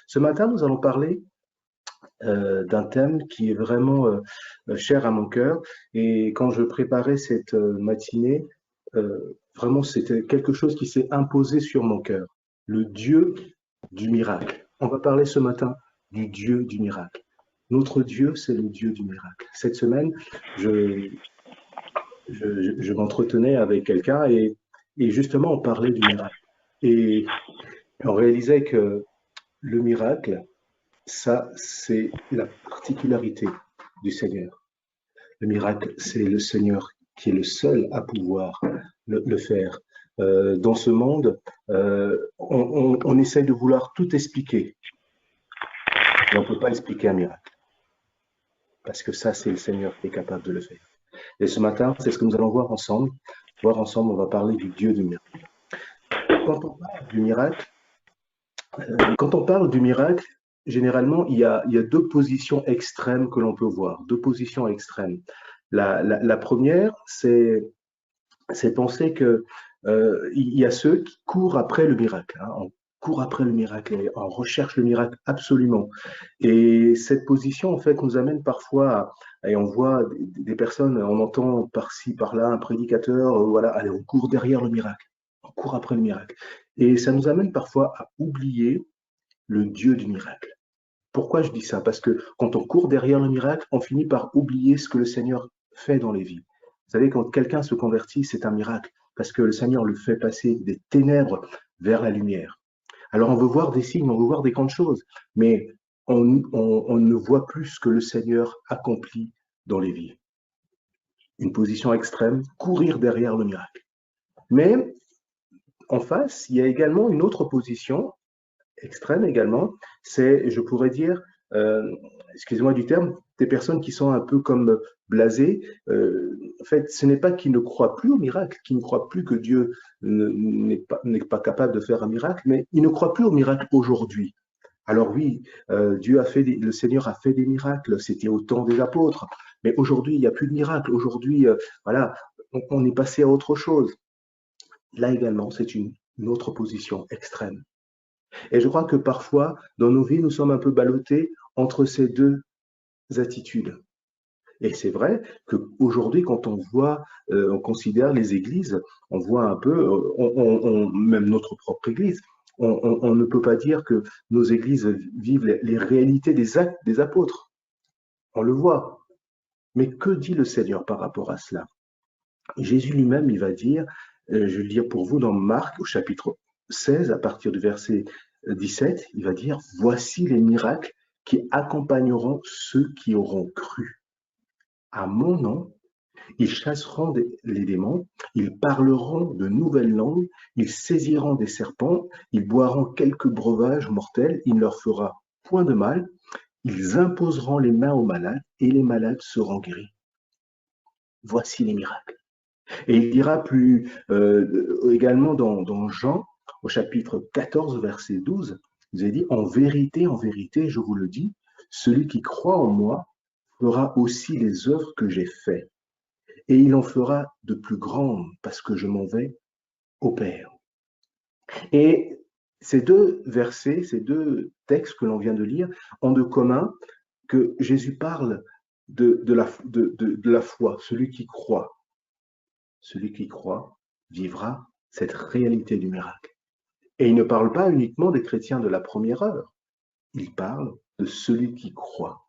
Ce matin, nous allons parler d'un thème qui est vraiment cher à mon cœur. Et quand je préparais cette matinée, vraiment, c'était quelque chose qui s'est imposé sur mon cœur. Le Dieu du miracle. On va parler ce matin du Dieu du miracle. Notre Dieu, c'est le Dieu du miracle. Cette semaine, je, je m'entretenais avec quelqu'un et justement, on parlait du miracle. Et on réalisait que le miracle, ça, c'est la particularité du Seigneur. Le miracle, c'est le Seigneur qui est le seul à pouvoir le faire. Dans ce monde, on essaie de vouloir tout expliquer, mais on ne peut pas expliquer un miracle, parce que ça, c'est le Seigneur qui est capable de le faire. Et ce matin, c'est ce que nous allons voir ensemble. Voir ensemble, on va parler du Dieu du miracle. Quand on parle du miracle, quand on parle du miracle, généralement, il y a deux positions extrêmes que l'on peut voir, deux positions extrêmes. La première, c'est penser que il y a ceux qui courent après le miracle. Hein. On court après le miracle et on recherche le miracle absolument. Et cette position, en fait, nous amène parfois, et on voit des personnes, on entend par-ci, par-là, un prédicateur, voilà, allez, on court derrière le miracle. On court après le miracle. Et ça nous amène parfois à oublier le Dieu du miracle. Pourquoi je dis ça? Parce que quand on court derrière le miracle, on finit par oublier ce que le Seigneur fait dans les vies. Vous savez, quand quelqu'un se convertit, c'est un miracle, parce que le Seigneur le fait passer des ténèbres vers la lumière. Alors on veut voir des signes, on veut voir des grandes choses, mais on ne voit plus ce que le Seigneur accomplit dans les vies. Une position extrême, courir derrière le miracle. Mais en face, il y a également une autre position extrême également, c'est, je pourrais dire, excusez-moi du terme, des personnes qui sont un peu comme blasées. En fait, ce n'est pas qu'ils ne croient plus au miracle, qu'ils ne croient plus que Dieu n'est pas capable de faire un miracle, mais ils ne croient plus au miracle aujourd'hui. Alors oui, le Seigneur a fait des miracles, c'était au temps des apôtres, mais aujourd'hui, il n'y a plus de miracle. Aujourd'hui, voilà, on est passé à autre chose. Là également, c'est une autre position extrême. Et je crois que parfois, dans nos vies, nous sommes un peu ballottés entre ces deux attitudes. Et c'est vrai qu'aujourd'hui, quand on voit, on considère les églises, on voit un peu, même notre propre église, on ne peut pas dire que nos églises vivent les réalités des actes des apôtres. On le voit. Mais que dit le Seigneur par rapport à cela? Jésus lui-même, il va dire, je vais le dire pour vous dans Marc au chapitre 16, à partir du verset 17, il va dire, voici les miracles qui accompagneront ceux qui auront cru. À mon nom, ils chasseront les démons, ils parleront de nouvelles langues, ils saisiront des serpents, ils boiront quelques breuvages mortels, il ne leur fera point de mal, ils imposeront les mains aux malades et les malades seront guéris. Voici les miracles. Et il dira plus également dans Jean, au chapitre 14, verset 12, il a dit, en vérité, je vous le dis, celui qui croit en moi fera aussi les œuvres que j'ai faites. Et il en fera de plus grandes parce que je m'en vais au Père. Et ces deux versets, ces deux textes que l'on vient de lire, ont de commun que Jésus parle de la foi, celui qui croit. Celui qui croit vivra cette réalité du miracle. Et il ne parle pas uniquement des chrétiens de la première heure, il parle de celui qui croit.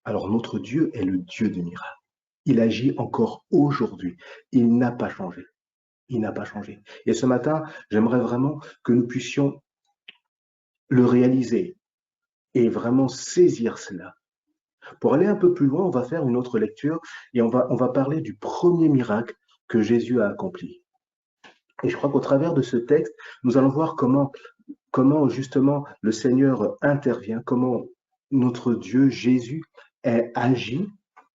Alors notre Dieu est le Dieu du miracle. Il agit encore aujourd'hui. Il n'a pas changé. Il n'a pas changé. Et ce matin, j'aimerais vraiment que nous puissions le réaliser et vraiment saisir cela. Pour aller un peu plus loin, on va faire une autre lecture et on va parler du premier miracle que Jésus a accompli. Et je crois qu'au travers de ce texte, nous allons voir comment justement le Seigneur intervient, comment notre Dieu, Jésus, agit.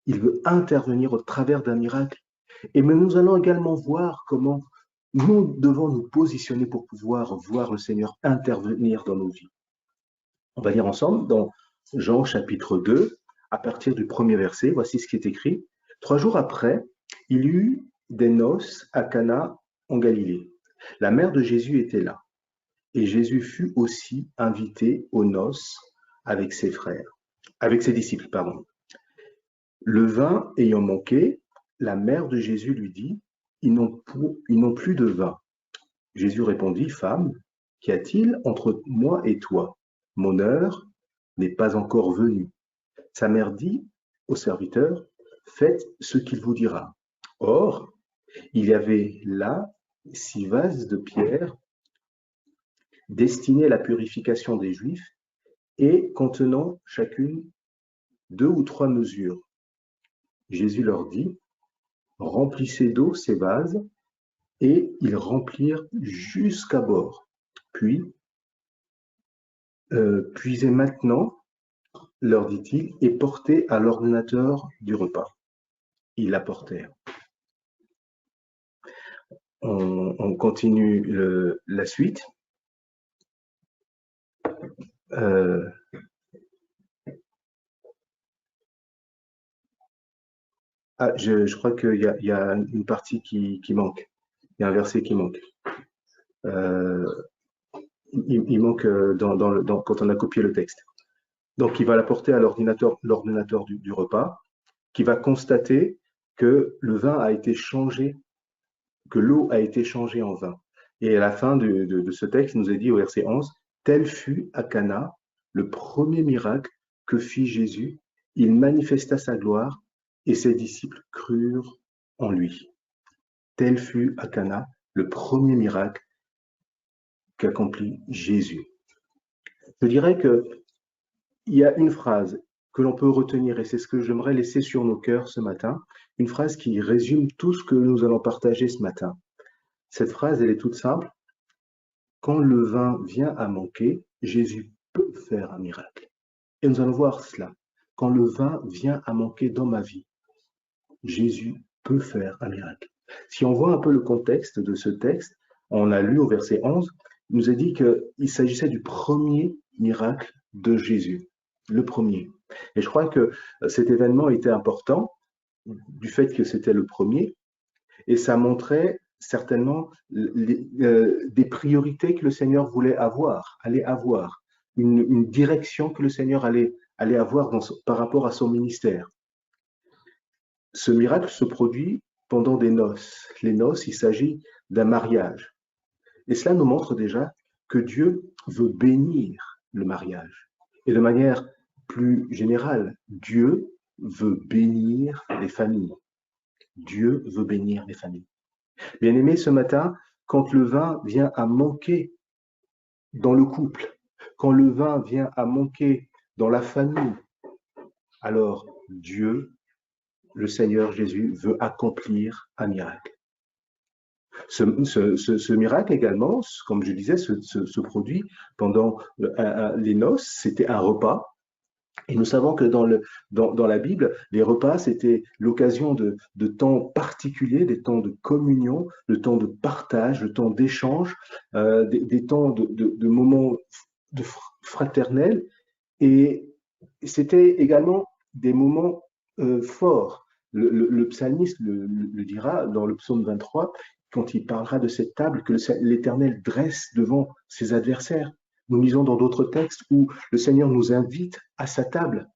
Il veut intervenir au travers d'un miracle. Et mais nous allons également voir comment nous devons nous positionner pour pouvoir voir le Seigneur intervenir dans nos vies. On va lire ensemble dans Jean chapitre 2, à partir du premier verset. Voici ce qui est écrit. 3 jours après, il y eut des noces à Cana en Galilée. La mère de Jésus était là. Et Jésus fut aussi invité aux noces avec ses frères, avec ses disciples, pardon. Le vin ayant manqué, la mère de Jésus lui dit, ils n'ont plus de vin. Jésus répondit, Femme, qu'y a-t-il entre moi et toi? Mon heure n'est pas encore venue. Sa mère dit au serviteur, Faites ce qu'il vous dira. Or, il y avait là 6 vases de pierre destinés à la purification des Juifs et contenant chacune 2 ou 3 mesures. Jésus leur dit, Remplissez d'eau ces vases, et ils remplirent jusqu'à bord. Puis, puisez maintenant, leur dit-il, et portez à l'ordinateur du repas. Ils l'apportèrent. On continue la suite. Je crois qu'il y a une partie qui manque. Il y a un verset qui manque. Il manque quand on a copié le texte. Donc, il va l'apporter à l'ordinateur du repas, qui va constater que le vin a été changé, que l'eau a été changée en vin. Et à la fin de ce texte, il nous est dit au verset 11, tel fut à Cana le premier miracle que fit Jésus. Il manifesta sa gloire et ses disciples crurent en lui. Tel fut à Cana le premier miracle qu'accomplit Jésus. Je dirais qu'il y a une phrase que l'on peut retenir, et c'est ce que j'aimerais laisser sur nos cœurs ce matin, une phrase qui résume tout ce que nous allons partager ce matin. Cette phrase, elle est toute simple. Quand le vin vient à manquer, Jésus peut faire un miracle. Et nous allons voir cela. Quand le vin vient à manquer dans ma vie, Jésus peut faire un miracle. Si on voit un peu le contexte de ce texte, on a lu au verset 11, il nous est dit qu'il s'agissait du premier miracle de Jésus, le premier. Et je crois que cet événement était important du fait que c'était le premier, et ça montrait certainement des priorités que le Seigneur voulait allait avoir, une direction que le Seigneur allait avoir par rapport à son ministère. Ce miracle se produit pendant des noces. Les noces, il s'agit d'un mariage. Et cela nous montre déjà que Dieu veut bénir le mariage. Et de manière plus générale, Dieu veut bénir les familles. Dieu veut bénir les familles. Bien-aimés, ce matin, quand le vin vient à manquer dans le couple, quand le vin vient à manquer dans la famille, alors Dieu, le Seigneur Jésus, veut accomplir un miracle. Ce miracle également, comme je disais, se produit pendant les noces. C'était un repas. Et nous savons que dans la Bible, les repas, c'était l'occasion de temps particuliers, des temps de communion, le temps de partage, le temps d'échange, des temps de moments fraternels. Et c'était également des moments forts. Le psalmiste le dira dans le psaume 23, quand il parlera de cette table que l'Éternel dresse devant ses adversaires. Nous lisons dans d'autres textes où le Seigneur nous invite à sa table,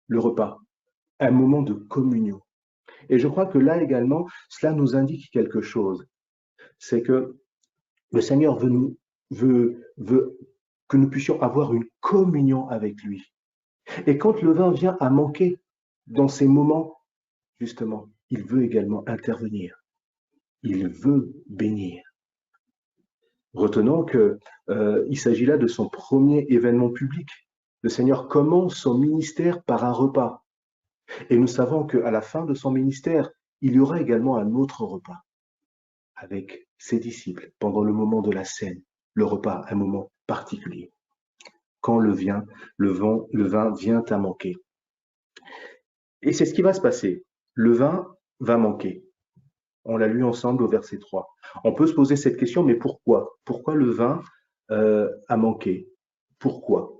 le repas, un moment de communion. Et je crois que là également, cela nous indique quelque chose. C'est que le Seigneur veut que nous puissions avoir une communion avec lui. Et quand le vin vient à manquer dans ces moments, justement, il veut également intervenir. Il veut bénir. Retenons qu'il s'agit là de son premier événement public. Le Seigneur commence son ministère par un repas. Et nous savons qu'à la fin de son ministère, il y aura également un autre repas avec ses disciples pendant le moment de la scène, le repas, un moment particulier. Quand le vin vient à manquer. Et c'est ce qui va se passer. Le vin va manquer. On l'a lu ensemble au verset 3. On peut se poser cette question, mais pourquoi? Pourquoi le vin a manqué? Pourquoi?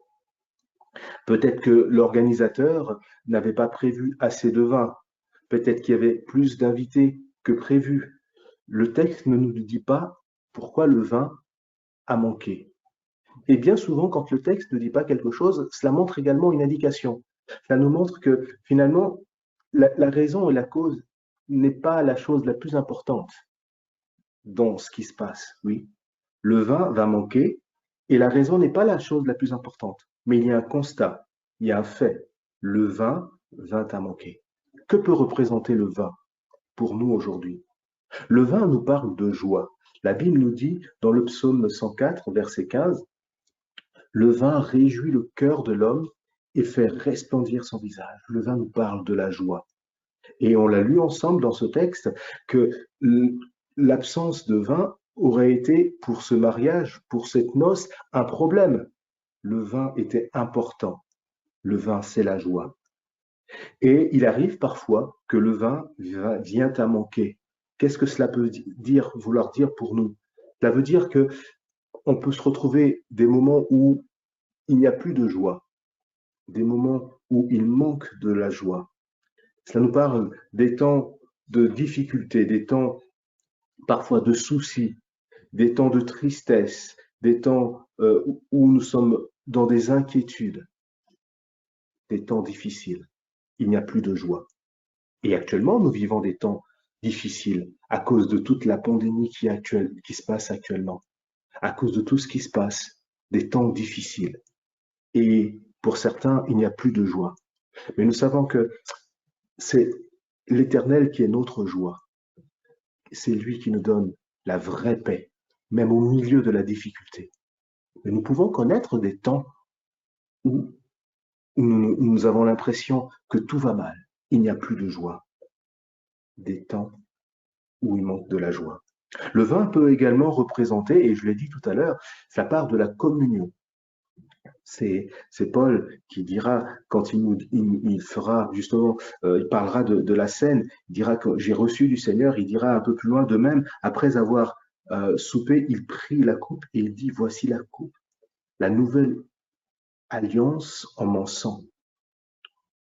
Peut-être que l'organisateur n'avait pas prévu assez de vin. Peut-être qu'il y avait plus d'invités que prévu. Le texte ne nous dit pas pourquoi le vin à manquer. Et bien souvent, quand le texte ne dit pas quelque chose, cela montre également une indication. Cela nous montre que finalement, la raison et la cause n'est pas la chose la plus importante dans ce qui se passe. Oui, le vin va manquer et la raison n'est pas la chose la plus importante. Mais il y a un constat, il y a un fait. Le vin vint à manquer. Que peut représenter le vin pour nous aujourd'hui? Le vin nous parle de joie. La Bible nous dit dans le psaume 104, verset 15, le vin réjouit le cœur de l'homme et fait resplendir son visage. Le vin nous parle de la joie. Et on l'a lu ensemble dans ce texte que l'absence de vin aurait été pour ce mariage, pour cette noce, un problème. Le vin était important. Le vin, c'est la joie. Et il arrive parfois que le vin vient à manquer. Qu'est-ce que cela peut vouloir dire pour nous? Cela veut dire que on peut se retrouver des moments où il n'y a plus de joie, des moments où il manque de la joie. Cela nous parle des temps de difficultés, des temps parfois de soucis, des temps de tristesse, des temps où nous sommes dans des inquiétudes, des temps difficiles. Il n'y a plus de joie. Et actuellement, nous vivons des temps difficiles à cause de toute la pandémie qui se passe actuellement, à cause de tout ce qui se passe, des temps difficiles. Et pour certains, il n'y a plus de joie. Mais nous savons que c'est l'Éternel qui est notre joie. C'est lui qui nous donne la vraie paix, même au milieu de la difficulté. Mais nous pouvons connaître des temps où nous avons l'impression que tout va mal. Il n'y a plus de joie. Des temps où il manque de la joie. Le vin peut également représenter, et je l'ai dit tout à l'heure, ça part de la communion. C'est Paul qui dira, quand il fera justement, il parlera de la scène, il dira que j'ai reçu du Seigneur, il dira un peu plus loin de même, après avoir soupé, il prit la coupe et il dit, voici la coupe, la nouvelle alliance en mon sang,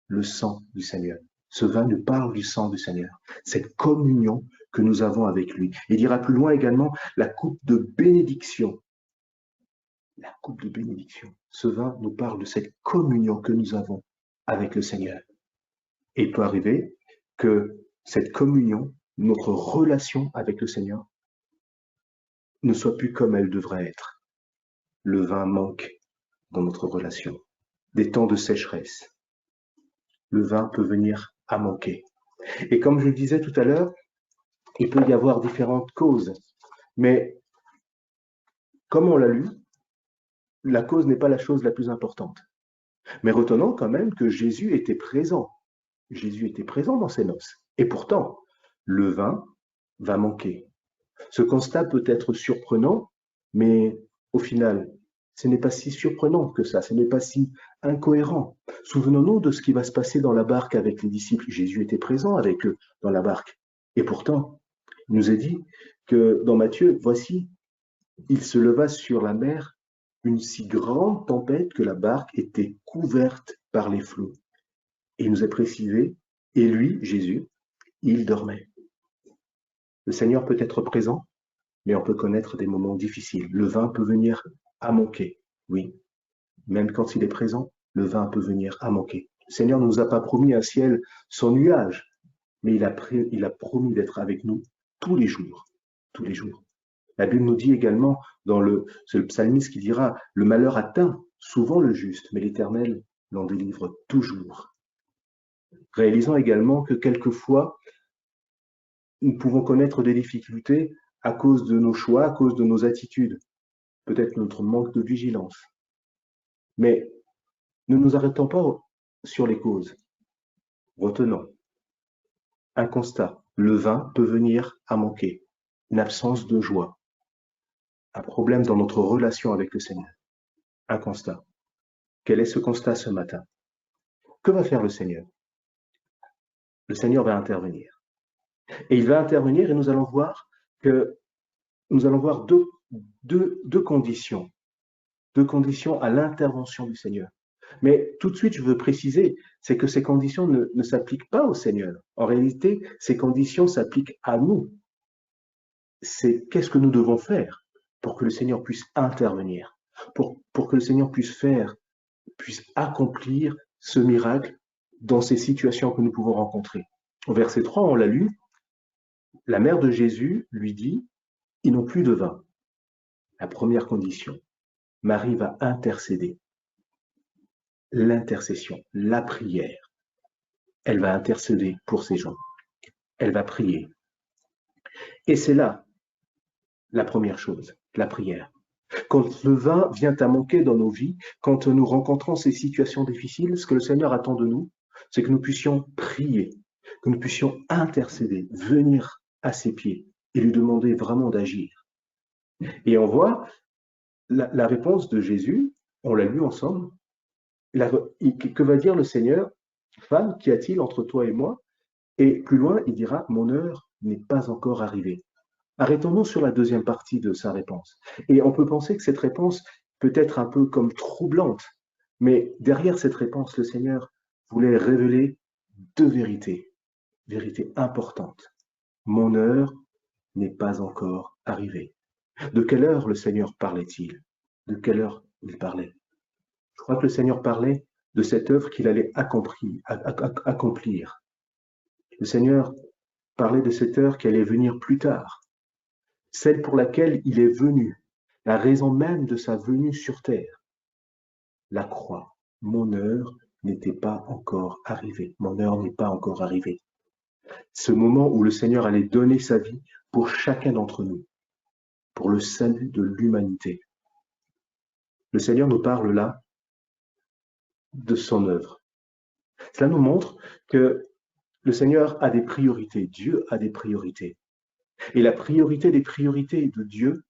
le sang du Seigneur. Ce vin nous parle du sang du Seigneur, cette communion que nous avons avec lui. Il dira plus loin également la coupe de bénédiction. La coupe de bénédiction. Ce vin nous parle de cette communion que nous avons avec le Seigneur. Et il peut arriver que cette communion, notre relation avec le Seigneur, ne soit plus comme elle devrait être. Le vin manque dans notre relation. Des temps de sécheresse. Le vin peut venir à manquer. Et comme je le disais tout à l'heure, il peut y avoir différentes causes. Mais comme on l'a lu, la cause n'est pas la chose la plus importante. Mais retenons quand même que Jésus était présent. Jésus était présent dans ces noces. Et pourtant, le vin va manquer. Ce constat peut être surprenant, mais au final, ce n'est pas si surprenant que ça, ce n'est pas si incohérent. Souvenons-nous de ce qui va se passer dans la barque avec les disciples. Jésus était présent avec eux dans la barque. Et pourtant, il nous est dit que dans Matthieu, voici, il se leva sur la mer une si grande tempête que la barque était couverte par les flots. Et il nous est précisé, et lui, Jésus, il dormait. Le Seigneur peut être présent, mais on peut connaître des moments difficiles. Le vin peut venir à manquer, oui. Même quand il est présent, le vin peut venir à manquer. Le Seigneur ne nous a pas promis un ciel sans nuages, mais il a promis d'être avec nous tous les jours, tous les jours. La Bible nous dit également, c'est le psalmiste qui dira, le malheur atteint souvent le juste, mais l'Éternel l'en délivre toujours. Réalisons également que quelquefois, nous pouvons connaître des difficultés à cause de nos choix, à cause de nos attitudes, peut-être notre manque de vigilance. Mais ne nous arrêtons pas sur les causes. Retenons un constat, le vin peut venir à manquer, une absence de joie, un problème dans notre relation avec le Seigneur. Un constat. Quel est ce constat ce matin? Que va faire le Seigneur? Le Seigneur va intervenir. Et il va intervenir et nous allons voir deux conditions. Deux conditions à l'intervention du Seigneur. Mais tout de suite, je veux préciser, c'est que ces conditions ne s'appliquent pas au Seigneur. En réalité, ces conditions s'appliquent à nous. C'est qu'est-ce que nous devons faire? pour que le Seigneur puisse intervenir, pour que le Seigneur puisse accomplir ce miracle dans ces situations que nous pouvons rencontrer. Au verset 3, on l'a lu, la mère de Jésus lui dit, ils n'ont plus de vin. La première condition, Marie va intercéder. L'intercession, la prière. Elle va intercéder pour ces gens. Elle va prier. Et c'est là la première chose, la prière. Quand le vin vient à manquer dans nos vies, quand nous rencontrons ces situations difficiles, ce que le Seigneur attend de nous, c'est que nous puissions prier, que nous puissions intercéder, venir à ses pieds et lui demander vraiment d'agir. Et on voit la réponse de Jésus, on l'a lu ensemble. Que va dire le Seigneur? Femme, qu'y a-t-il entre toi et moi? Et plus loin, il dira, mon heure n'est pas encore arrivée. Arrêtons-nous sur la deuxième partie de sa réponse. Et on peut penser que cette réponse peut être un peu comme troublante, mais derrière cette réponse, le Seigneur voulait révéler deux vérités importantes. Mon heure n'est pas encore arrivée. De quelle heure le Seigneur parlait-il? De quelle heure il parlait? Je crois que le Seigneur parlait de cette œuvre qu'il allait accomplir. Le Seigneur parlait de cette heure qui allait venir plus tard, celle pour laquelle il est venu, la raison même de sa venue sur terre, la croix. Mon heure n'était pas encore arrivée. Mon heure n'est pas encore arrivée. Ce moment où le Seigneur allait donner sa vie pour chacun d'entre nous, pour le salut de l'humanité. Le Seigneur nous parle là de son œuvre. Cela nous montre que le Seigneur a des priorités, Dieu a des priorités. Et la priorité des priorités de Dieu,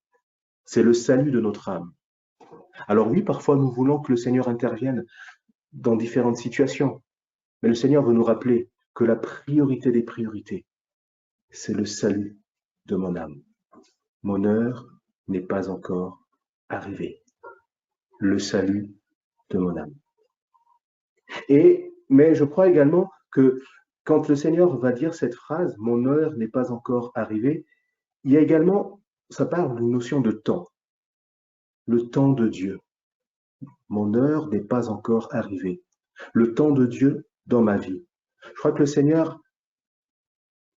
c'est le salut de notre âme. Alors oui, parfois nous voulons que le Seigneur intervienne dans différentes situations, mais le Seigneur veut nous rappeler que la priorité des priorités, c'est le salut de mon âme. Mon heure n'est pas encore arrivée. Le salut de mon âme. Mais je crois également que quand le Seigneur va dire cette phrase, mon heure n'est pas encore arrivée, il y a également, ça parle d'une notion de temps. Le temps de Dieu. Mon heure n'est pas encore arrivée. Le temps de Dieu dans ma vie. Je crois que le Seigneur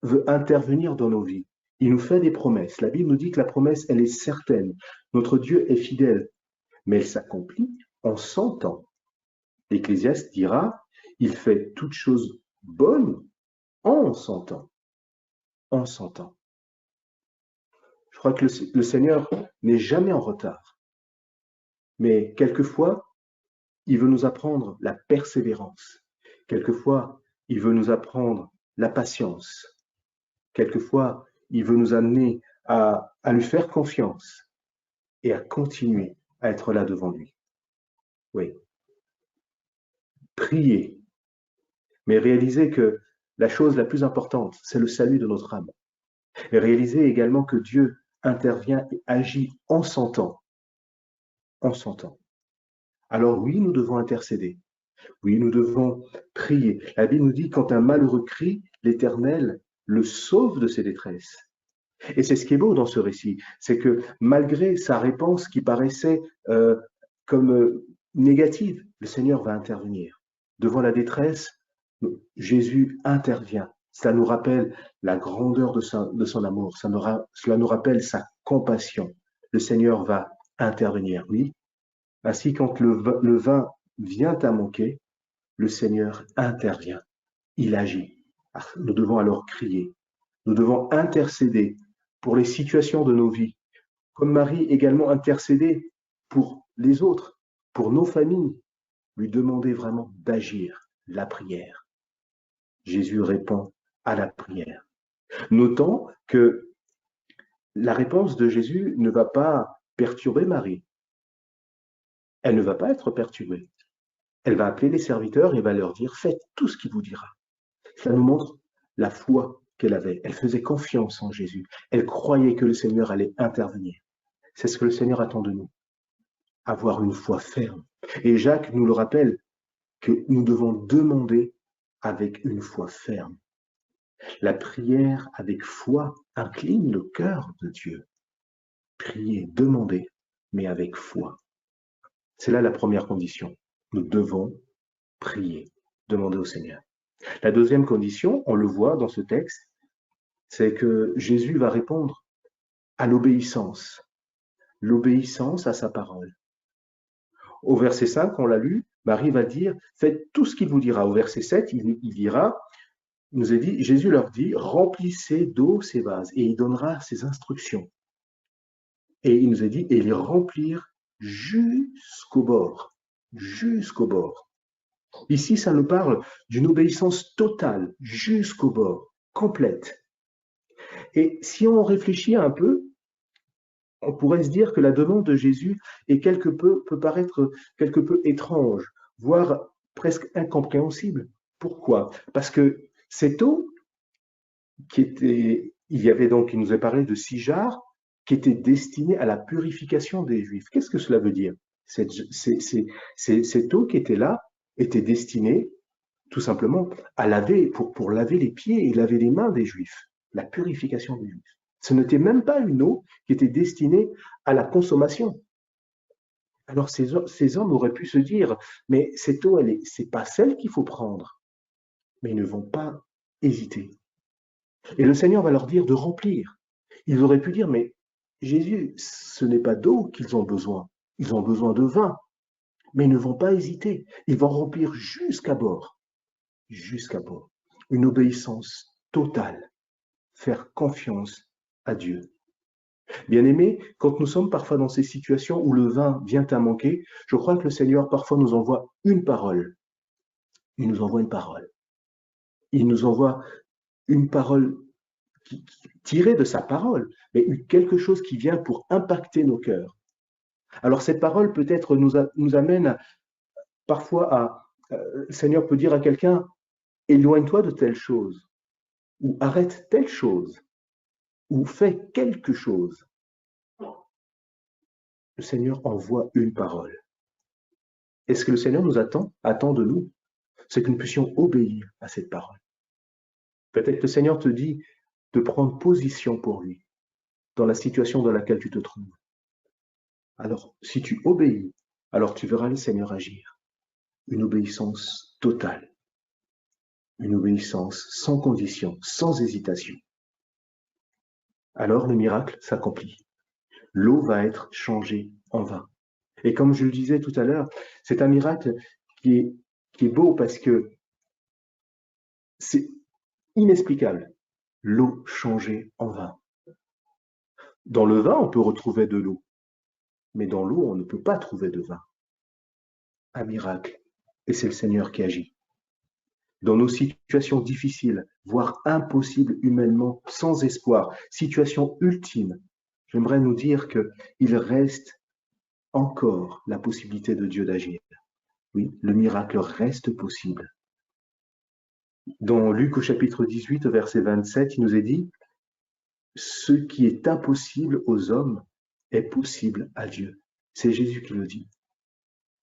veut intervenir dans nos vies. Il nous fait des promesses. La Bible nous dit que la promesse, elle est certaine. Notre Dieu est fidèle, mais elle s'accomplit en 100 ans. L'Ecclésiaste dira, il fait toutes choses bonnes en 100 ans. En 100 ans. Je crois que le Seigneur n'est jamais en retard. Mais quelquefois, il veut nous apprendre la persévérance. Quelquefois, il veut nous apprendre la patience. Quelquefois, il veut nous amener à lui faire confiance et à continuer à être là devant lui. Oui. Prier, mais réaliser que la chose la plus importante, c'est le salut de notre âme. Et réaliser également que Dieu intervient et agit en 100 ans. En 100 ans. Alors oui, nous devons intercéder. Oui, nous devons prier. La Bible nous dit, quand un malheureux crie, l'Éternel le sauve de ses détresses. Et c'est ce qui est beau dans ce récit, c'est que malgré sa réponse qui paraissait comme négative, le Seigneur va intervenir. Devant la détresse, Jésus intervient. Cela nous rappelle la grandeur de son amour, cela nous rappelle sa compassion. Le Seigneur va intervenir, oui. Ainsi, quand le vin vient à manquer, le Seigneur intervient, il agit. Nous devons alors crier, nous devons intercéder pour les situations de nos vies, comme Marie également intercéder pour les autres, pour nos familles, lui demander vraiment d'agir, la prière. Jésus répond à la prière. Notons que la réponse de Jésus ne va pas perturber Marie. Elle ne va pas être perturbée. Elle va appeler les serviteurs et va leur dire, faites tout ce qu'il vous dira. Cela nous montre la foi qu'elle avait. Elle faisait confiance en Jésus. Elle croyait que le Seigneur allait intervenir. C'est ce que le Seigneur attend de nous. Avoir une foi ferme. Et Jacques nous le rappelle que nous devons demander avec une foi ferme. La prière avec foi incline le cœur de Dieu. prier, demander, mais avec foi. C'est là la première condition. Nous devons prier, demander au Seigneur. La deuxième condition, on le voit dans ce texte, c'est que Jésus va répondre à l'obéissance à sa parole. Au verset 5, on l'a lu, Marie va dire, faites tout ce qu'il vous dira. Au verset 7, il dira, il nous est dit, Jésus leur dit, remplissez d'eau ces vases, et il donnera ses instructions. Et il nous est dit, et les remplir jusqu'au bord. Jusqu'au bord. Ici, ça nous parle d'une obéissance totale, jusqu'au bord, complète. Et si on réfléchit un peu, on pourrait se dire que la demande de Jésus est peut paraître quelque peu étrange, voire presque incompréhensible. Pourquoi? Parce que cette eau, il y avait donc, il nous a parlé de 6 jarres, qui étaient destinés à la purification des Juifs. Qu'est-ce que cela veut dire? Cette eau qui était là était destinée tout simplement à laver, pour laver les pieds et laver les mains des Juifs, la purification des Juifs. Ce n'était même pas une eau qui était destinée à la consommation. Alors ces hommes auraient pu se dire, mais cette eau, c'est pas celle qu'il faut prendre. Mais ils ne vont pas hésiter. Et le Seigneur va leur dire de remplir. Ils auraient pu dire, mais Jésus, ce n'est pas d'eau qu'ils ont besoin. Ils ont besoin de vin. Mais ils ne vont pas hésiter. Ils vont remplir jusqu'à bord. Jusqu'à bord. Une obéissance totale. Faire confiance à Dieu. Bien-aimés, quand nous sommes parfois dans ces situations où le vin vient à manquer, je crois que le Seigneur parfois nous envoie une parole. Il nous envoie une parole. Il nous envoie une parole tirée de sa parole, mais quelque chose qui vient pour impacter nos cœurs. Alors cette parole peut-être nous amène parfois le Seigneur peut dire à quelqu'un, éloigne-toi de telle chose, ou arrête telle chose, ou fais quelque chose. Le Seigneur envoie une parole. Et ce que le Seigneur nous attend de nous, c'est que nous puissions obéir à cette parole. Peut-être que le Seigneur te dit de prendre position pour lui dans la situation dans laquelle tu te trouves. Alors, si tu obéis, alors tu verras le Seigneur agir. Une obéissance totale. Une obéissance sans condition, sans hésitation. Alors le miracle s'accomplit. L'eau va être changée en vin. Et comme je le disais tout à l'heure, c'est un miracle qui est beau parce que c'est inexplicable. L'eau changée en vin. Dans le vin, on peut retrouver de l'eau, mais dans l'eau, on ne peut pas trouver de vin. Un miracle, et c'est le Seigneur qui agit. Dans nos situations difficiles, voire impossibles humainement, sans espoir, situation ultime, j'aimerais nous dire qu'il reste encore la possibilité de Dieu d'agir. Oui, le miracle reste possible. Dans Luc au chapitre 18, verset 27, il nous est dit « Ce qui est impossible aux hommes est possible à Dieu ». C'est Jésus qui le dit.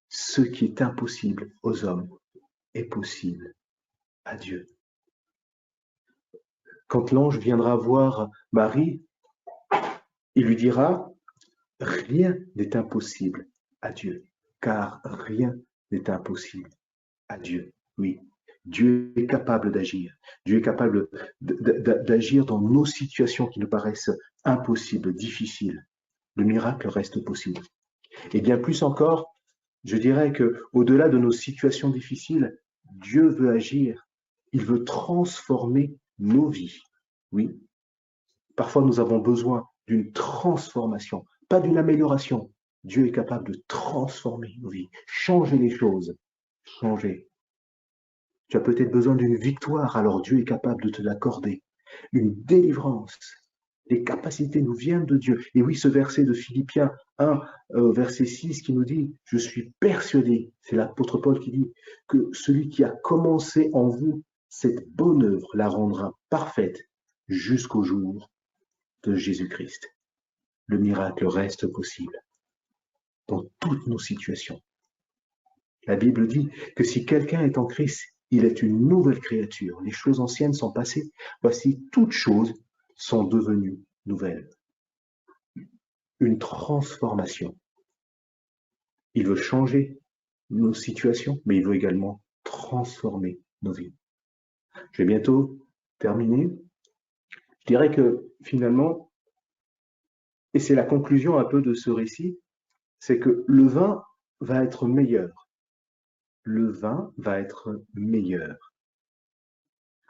Ce qui est impossible aux hommes est possible à Dieu. Quand l'ange viendra voir Marie, il lui dira « Rien n'est impossible à Dieu, car rien n'est impossible à Dieu. » Oui, Dieu est capable d'agir. Dieu est capable d'agir dans nos situations qui nous paraissent impossibles, difficiles. Le miracle reste possible. Et bien plus encore, je dirais qu'au-delà de nos situations difficiles, Dieu veut agir. Il veut transformer nos vies. Oui, parfois nous avons besoin d'une transformation, pas d'une amélioration. Dieu est capable de transformer nos vies, changer les choses, changer. Tu as peut-être besoin d'une victoire, alors Dieu est capable de te l'accorder. Une délivrance. Les capacités nous viennent de Dieu. Et oui, ce verset de Philippiens 1, verset 6, qui nous dit « Je suis persuadé », c'est l'apôtre Paul qui dit, que celui qui a commencé en vous cette bonne œuvre la rendra parfaite jusqu'au jour de Jésus-Christ. Le miracle reste possible dans toutes nos situations. La Bible dit que si quelqu'un est en Christ, il est une nouvelle créature. Les choses anciennes sont passées. Voici, toutes choses sont devenues nouvelles. une transformation. Il veut changer nos situations, mais il veut également transformer nos vies. Je vais bientôt terminer. Je dirais que finalement, et c'est la conclusion un peu de ce récit, c'est que le vin va être meilleur. Le vin va être meilleur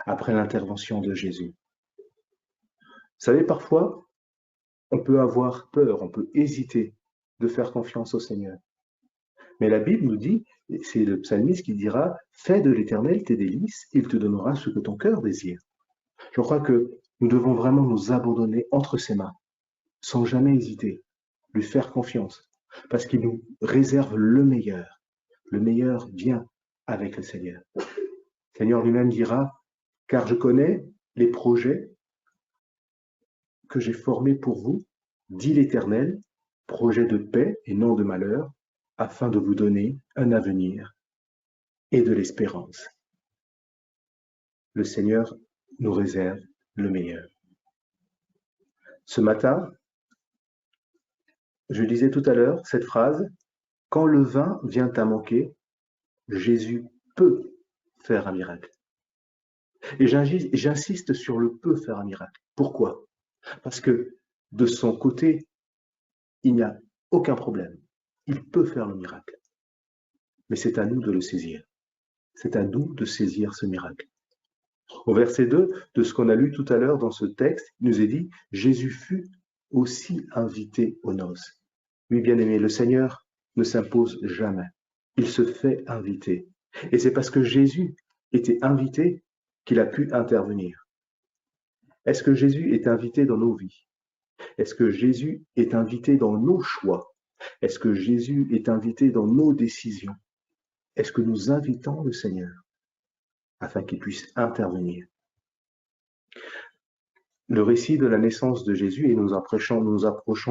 après l'intervention de Jésus. Vous savez, parfois, on peut avoir peur, on peut hésiter de faire confiance au Seigneur. Mais la Bible nous dit, c'est le psalmiste qui dira, fais de l'Éternel tes délices, il te donnera ce que ton cœur désire. Je crois que nous devons vraiment nous abandonner entre ses mains, sans jamais hésiter, lui faire confiance, parce qu'il nous réserve le meilleur. Le meilleur vient avec le Seigneur. Le Seigneur lui-même dira, car je connais les projets que j'ai formés pour vous, dit l'Éternel, projets de paix et non de malheur, afin de vous donner un avenir et de l'espérance. Le Seigneur nous réserve le meilleur. Ce matin, je disais tout à l'heure cette phrase, quand le vin vient à manquer, Jésus peut faire un miracle. Et j'insiste sur le peut faire un miracle. Pourquoi? Parce que de son côté, il n'y a aucun problème. Il peut faire le miracle. Mais c'est à nous de le saisir. C'est à nous de saisir ce miracle. Au verset 2 de ce qu'on a lu tout à l'heure dans ce texte, il nous est dit, Jésus fut aussi invité aux noces. Oui, bien aimé, le Seigneur ne s'impose jamais. Il se fait inviter. Et c'est parce que Jésus était invité qu'il a pu intervenir. Est-ce que Jésus est invité dans nos vies? Est-ce que Jésus est invité dans nos choix? Est-ce que Jésus est invité dans nos décisions? Est-ce que nous invitons le Seigneur afin qu'il puisse intervenir? Le récit de la naissance de Jésus, et nous approchons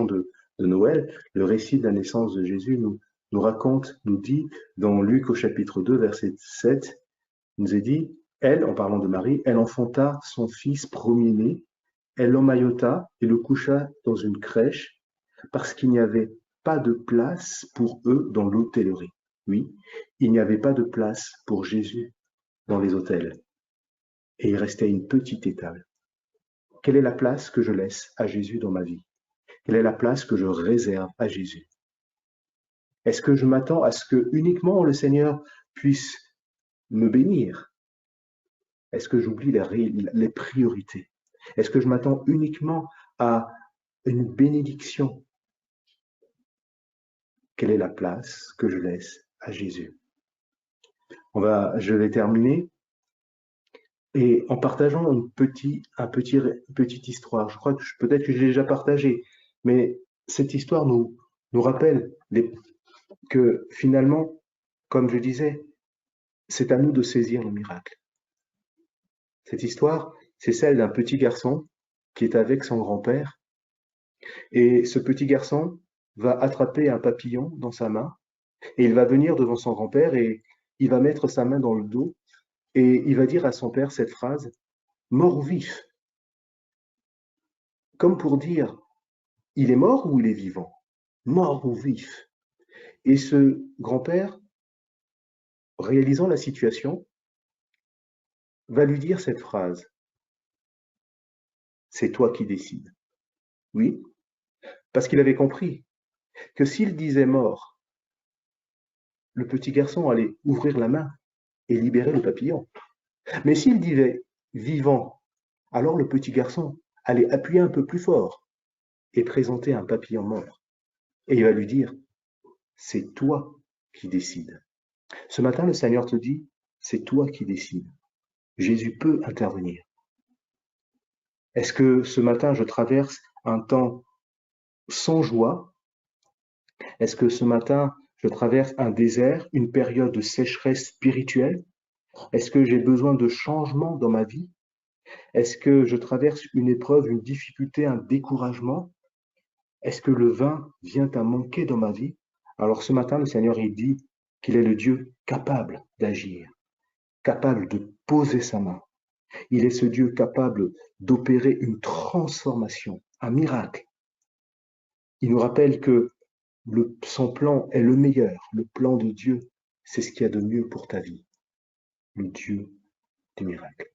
de Noël, le récit de la naissance de Jésus nous raconte, nous dit dans Luc au chapitre 2, verset 7, il nous est dit, elle, en parlant de Marie, elle enfanta son fils premier-né, elle l'emmaillota et le coucha dans une crèche parce qu'il n'y avait pas de place pour eux dans l'hôtellerie. Oui, il n'y avait pas de place pour Jésus dans les hôtels. Et il restait une petite étable. Quelle est la place que je laisse à Jésus dans ma vie? Quelle est la place que je réserve à Jésus? Est-ce que je m'attends à ce que uniquement le Seigneur puisse me bénir? Est-ce que j'oublie les priorités? Est-ce que je m'attends uniquement à une bénédiction? Quelle est la place que je laisse à Jésus? Je vais terminer et en partageant une petite histoire. Je crois que peut-être que je l'ai déjà partagée, mais cette histoire nous rappelle que finalement, comme je disais, c'est à nous de saisir le miracle. Cette histoire, c'est celle d'un petit garçon qui est avec son grand-père et ce petit garçon va attraper un papillon dans sa main et il va venir devant son grand-père et il va mettre sa main dans le dos et il va dire à son père cette phrase, mort ou vif, comme pour dire, il est mort ou il est vivant? Mort ou vif? Et ce grand-père, réalisant la situation, va lui dire cette phrase, c'est toi qui décides. Oui, parce qu'il avait compris que s'il disait mort, le petit garçon allait ouvrir la main et libérer le papillon. Mais s'il disait vivant, alors le petit garçon allait appuyer un peu plus fort et présenter un papillon mort. Et il va lui dire, c'est toi qui décides. Ce matin, le Seigneur te dit, c'est toi qui décides. Jésus peut intervenir. Est-ce que ce matin, je traverse un temps sans joie? Est-ce que ce matin, je traverse un désert, une période de sécheresse spirituelle? Est-ce que j'ai besoin de changement dans ma vie? Est-ce que je traverse une épreuve, une difficulté, un découragement? Est-ce que le vin vient à manquer dans ma vie? Alors ce matin, le Seigneur, il dit qu'il est le Dieu capable d'agir, capable de poser sa main. Il est ce Dieu capable d'opérer une transformation, un miracle. Il nous rappelle que son plan est le meilleur. Le plan de Dieu, c'est ce qu'il y a de mieux pour ta vie. Le Dieu des miracles.